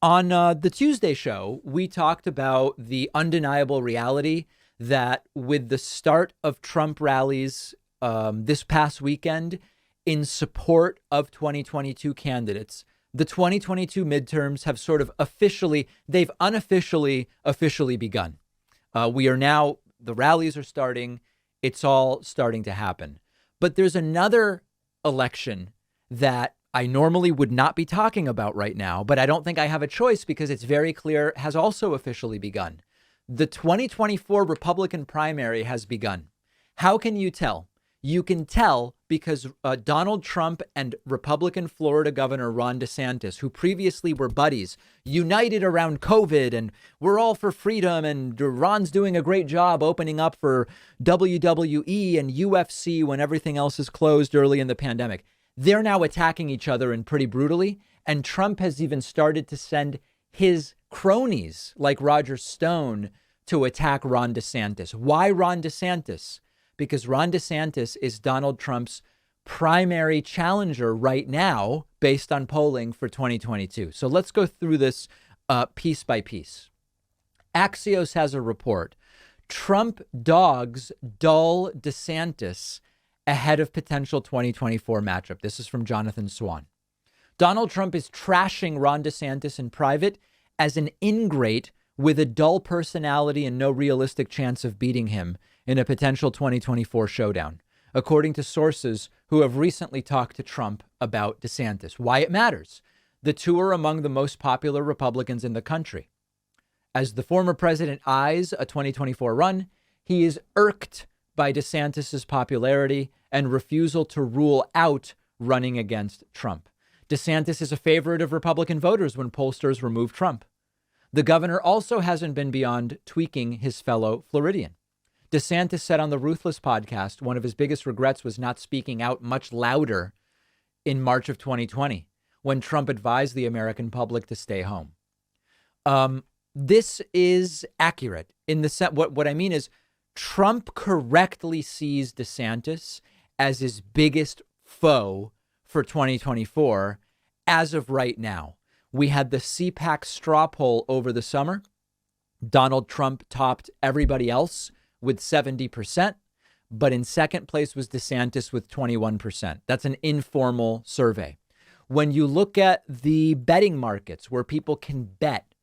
On the Tuesday show, we talked about the undeniable reality that with the start of Trump rallies this past weekend in support of 2022 candidates, the 2022 midterms have sort of they've unofficially begun. The rallies are starting. It's all starting to happen. But there's another election that I normally would not be talking about right now, but I don't think I have a choice because it's very clear has also officially begun. The 2024 Republican primary has begun. How can you tell? You can tell because Donald Trump and Republican Florida Governor Ron DeSantis, who previously were buddies, united around COVID and we're all for freedom. And Ron's doing a great job opening up for WWE and UFC when everything else is closed early in the pandemic. They're now attacking each other and pretty brutally. And Trump has even started to send his cronies like Roger Stone to attack Ron DeSantis. Why Ron DeSantis? Because Ron DeSantis is Donald Trump's primary challenger right now, based on polling for 2022. So let's go through this piece by piece. Axios has a report. Trump dogs dull DeSantis ahead of potential 2024 matchup. This is from Jonathan Swan. Donald Trump is trashing Ron DeSantis in private as an ingrate with a dull personality and no realistic chance of beating him in a potential 2024 showdown, according to sources who have recently talked to Trump about DeSantis. Why it matters. The two are among the most popular Republicans in the country. As the former president eyes a 2024 run, he is irked by DeSantis's popularity and refusal to rule out running against Trump. DeSantis is a favorite of Republican voters when pollsters remove Trump. The governor also hasn't been beyond tweaking his fellow Floridian. DeSantis said on the Ruthless podcast, one of his biggest regrets was not speaking out much louder in March of 2020, when Trump advised the American public to stay home. This is accurate in the sense. What I mean is Trump correctly sees DeSantis as his biggest foe for 2024 as of right now. We had the CPAC straw poll over the summer. Donald Trump topped everybody else with 70%, but in second place was DeSantis with 21%. That's an informal survey. When you look at the betting markets where people can bet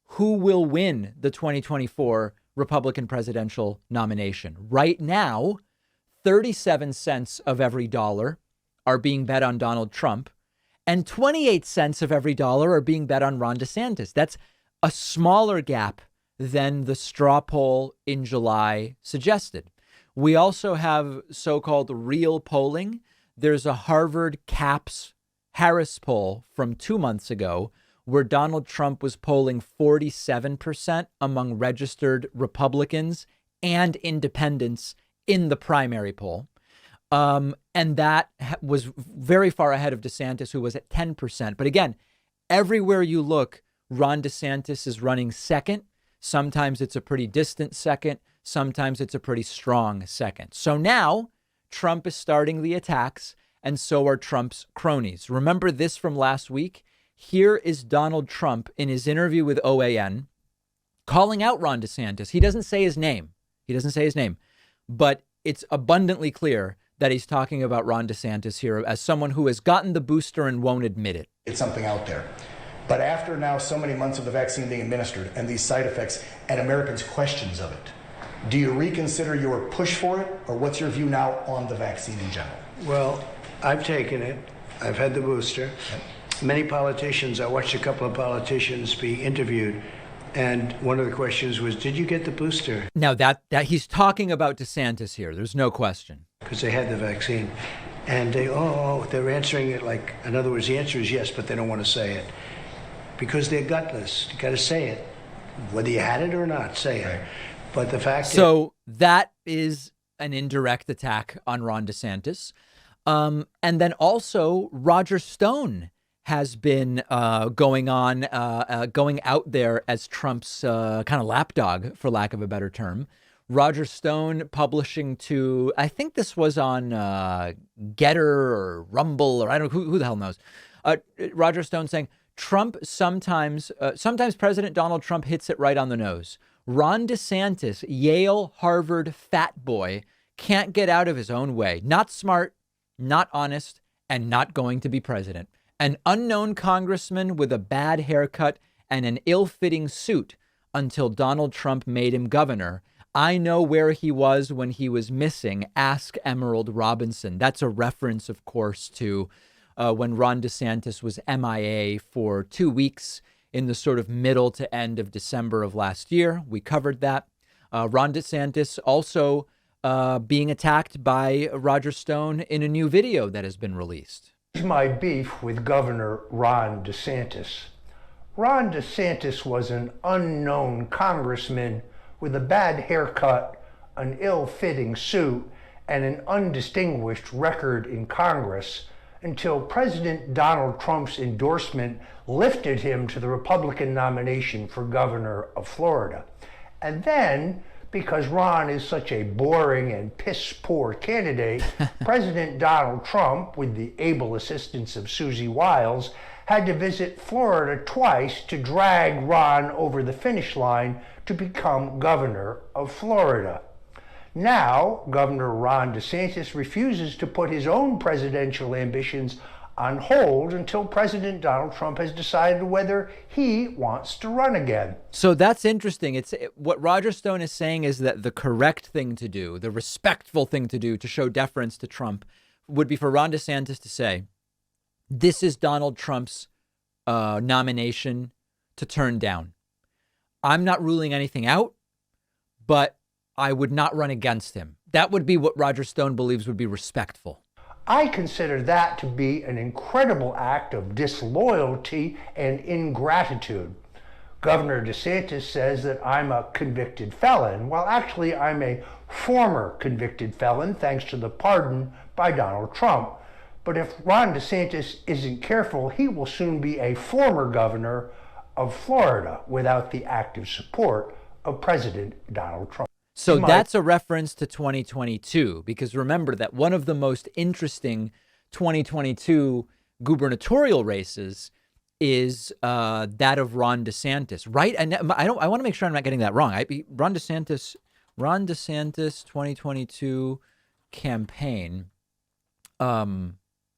who will win the 2024 Republican presidential nomination, right now, 37 cents of every dollar are being bet on Donald Trump, and 28 cents of every dollar are being bet on Ron DeSantis. That's a smaller gap than the straw poll in July suggested. We also have so-called real polling. There's a Harvard Caps Harris poll from 2 months ago where Donald Trump was polling 47% among registered Republicans and independents in the primary poll. And that was very far ahead of DeSantis, who was at 10%. But again, everywhere you look, Ron DeSantis is running second. Sometimes it's a pretty distant second. Sometimes it's a pretty strong second. So now Trump is starting the attacks, and so are Trump's cronies. Remember this from last week? Here is Donald Trump in his interview with OAN calling out Ron DeSantis. He doesn't say his name. But it's abundantly clear that he's talking about Ron DeSantis here as someone who has gotten the booster and won't admit it. It's something out there. But after now so many months of the vaccine being administered and these side effects and Americans' questions of it, do you reconsider your push for it, or what's your view now on the vaccine in general? Well, I've taken it. I've had the booster. Many politicians, I watched a couple of politicians be interviewed, and one of the questions was, did you get the booster? Now that he's talking about DeSantis here, there's no question. Because they had the vaccine. And they're answering it like, in other words, the answer is yes, but they don't want to say it. Because they're gutless. You got to say it. Whether you had it or not, say it. Right. But the fact So that is an indirect attack on Ron DeSantis. And then also Roger Stone has been going out there as Trump's kind of lapdog, for lack of a better term. Roger Stone publishing to, I think this was on Getter or Rumble, or I don't know, who the hell knows. Roger Stone saying, Trump sometimes President Donald Trump hits it right on the nose. Ron DeSantis, Yale, Harvard fat boy, can't get out of his own way. Not smart, not honest, and not going to be president. An unknown congressman with a bad haircut and an ill-fitting suit until Donald Trump made him governor. I know where he was when he was missing. Ask Emerald Robinson. That's a reference, of course, to when Ron DeSantis was MIA for 2 weeks in the sort of middle to end of December of last year. We covered that. Ron DeSantis also being attacked by Roger Stone in a new video that has been released. Here's my beef with Governor Ron DeSantis. Ron DeSantis was an unknown congressman with a bad haircut, an ill-fitting suit, and an undistinguished record in Congress until President Donald Trump's endorsement lifted him to the Republican nomination for governor of Florida. And then, because Ron is such a boring and piss-poor candidate, President Donald Trump, with the able assistance of Susie Wiles, had to visit Florida twice to drag Ron over the finish line to become governor of Florida. Now, Governor Ron DeSantis refuses to put his own presidential ambitions on hold until President Donald Trump has decided whether he wants to run again. So that's interesting. What Roger Stone is saying is that the correct thing to do, the respectful thing to do to show deference to Trump would be for Ron DeSantis to say, this is Donald Trump's nomination to turn down. I'm not ruling anything out, but I would not run against him. That would be what Roger Stone believes would be respectful. I consider that to be an incredible act of disloyalty and ingratitude. Governor DeSantis says that I'm a convicted felon. Well, actually, I'm a former convicted felon, thanks to the pardon by Donald Trump. But if Ron DeSantis isn't careful, he will soon be a former governor of Florida without the active support of President Donald Trump. So that's a reference to 2022, because remember that one of the most interesting 2022 gubernatorial races is that of Ron DeSantis, right? And I want to make sure I'm not getting that wrong. Ron DeSantis 2022 campaign.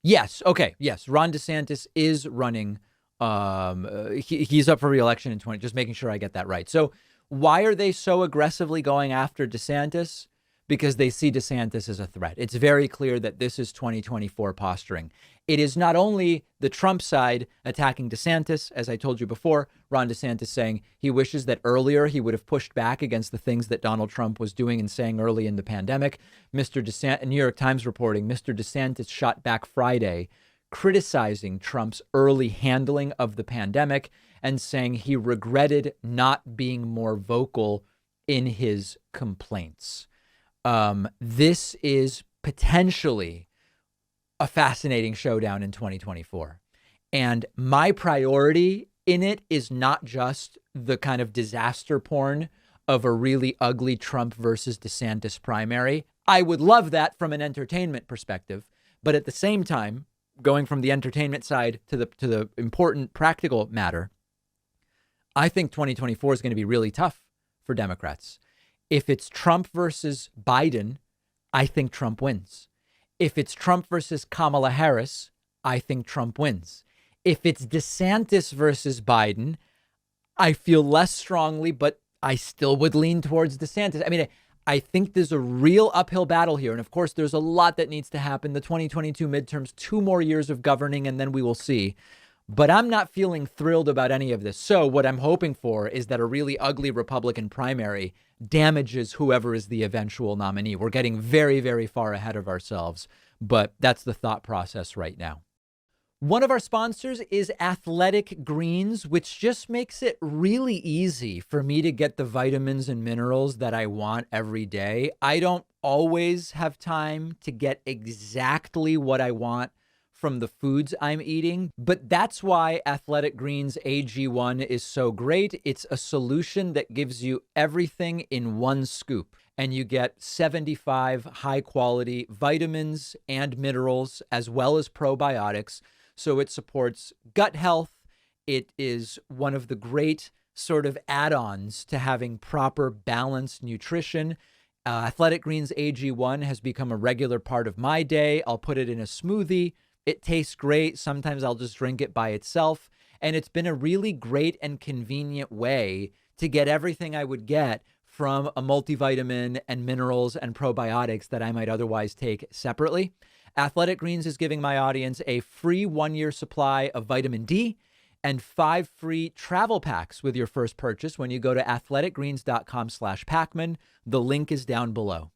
Yes. Okay. Yes. Ron DeSantis is running. He's up for re-election in 20. Just making sure I get that right. So why are they so aggressively going after DeSantis? Because they see DeSantis as a threat. It's very clear that this is 2024 posturing. It is not only the Trump side attacking DeSantis, as I told you before, Ron DeSantis saying he wishes that earlier he would have pushed back against the things that Donald Trump was doing and saying early in the pandemic. Mr. DeSantis, New York Times reporting, Mr. DeSantis shot back Friday, criticizing Trump's early handling of the pandemic and saying he regretted not being more vocal in his complaints. This is potentially a fascinating showdown in 2024. And my priority in it is not just the kind of disaster porn of a really ugly Trump versus DeSantis primary. I would love that from an entertainment perspective. But at the same time, going from the entertainment side to the important practical matter, I think 2024 is going to be really tough for Democrats. If it's Trump versus Biden, I think Trump wins. If it's Trump versus Kamala Harris, I think Trump wins. If it's DeSantis versus Biden, I feel less strongly, but I still would lean towards DeSantis. I mean, I think there's a real uphill battle here. And of course, there's a lot that needs to happen. The 2022 midterms, 2 more years of governing, and then we will see. But I'm not feeling thrilled about any of this. So what I'm hoping for is that a really ugly Republican primary damages whoever is the eventual nominee. We're getting very, very far ahead of ourselves, but that's the thought process right now. One of our sponsors is Athletic Greens, which just makes it really easy for me to get the vitamins and minerals that I want every day. I don't always have time to get exactly what I want from the foods I'm eating, but that's why Athletic Greens AG1 is so great. It's a solution that gives you everything in one scoop, and you get 75 high quality vitamins and minerals as well as probiotics. So it supports gut health. It is one of the great sort of add-ons to having proper balanced nutrition. Athletic Greens AG1 has become a regular part of my day. I'll put it in a smoothie. It tastes great. Sometimes I'll just drink it by itself. And it's been a really great and convenient way to get everything I would get from a multivitamin and minerals and probiotics that I might otherwise take separately. Athletic Greens is giving my audience a free 1-year supply of vitamin D and 5 free travel packs with your first purchase when you go to athleticgreens.com/Pacman. The link is down below.